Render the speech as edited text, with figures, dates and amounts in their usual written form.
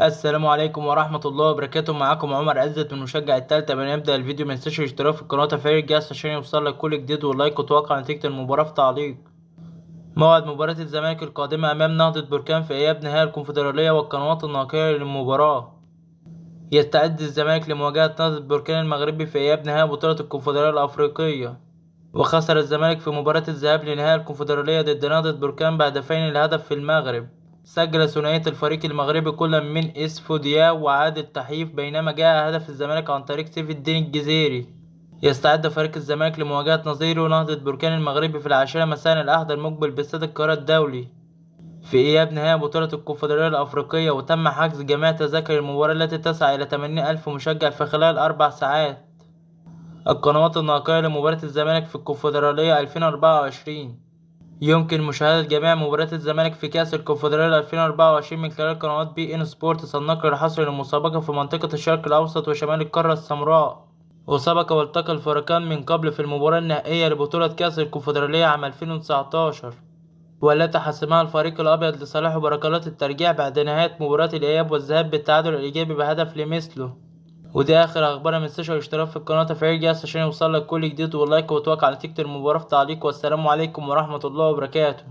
السلام عليكم ورحمة الله وبركاته. معاكم عمر عزت من مشجع التالتة. قبل ما نبدأ الفيديو متنساش الاشتراك في القناة وتفعيل الجرس عشان يوصلك كل جديد، واللايك وتوقع نتيجة المباراة في تعليق. موعد مباراة الزمالك القادمة أمام نهضة بركان في إياب نهائي الكونفدرالية، والقنوات الناقلة للمباراة. يستعد الزمالك لمواجهة نهضة بركان المغربي في إياب نهائي بطولة الكونفدرالية الأفريقية. وخسر الزمالك في مباراة الذهاب لنهائي الكونفدرالية ضد نهضة بركان بهدفين لهدف في المغرب. سجل ثنائية الفريق المغربي كل من إسفوديا وعادل تحييف، بينما جاء هدف الزمالك عن طريق سيف الدين الجزيري. يستعد فريق الزمالك لمواجهة نظيره نهضة بركان المغربي في 10 مساء الأحد المقبل باستاد القاهرة الدولي في إياب نهائي بطولة الكونفدرالية الأفريقية. وتم حجز جميع تذاكر المباراة التي تسعى إلى 80,000 مشجع في خلال 4 ساعات. القنوات الناقلة لمباراة الزمالك في الكونفدرالية 2024. يمكن مشاهدة جميع مباريات الزمالك في كأس الكونفدرالية 2024 من خلال قنوات بي إن سبورتس، الناقل الحصري للمسابقة في منطقة الشرق الأوسط وشمال القارة السمراء. وسبق والتقى الفريقان من قبل في المباراة النهائية لبطولة كأس الكونفدرالية عام 2019، والتي حسمها الفريق الأبيض لصالحه بركلات الترجيح بعد نهاية مباراة الإياب والذهاب بالتعادل الإيجابي بهدف لمثله. ودي آخر أخبار. متنساش الاشتراك في القناة وتفعيل الجرس عشان يوصلك كل جديد، واللايك وتوقع نتيجة المباراة في تعليق. والسلام عليكم ورحمة الله وبركاته.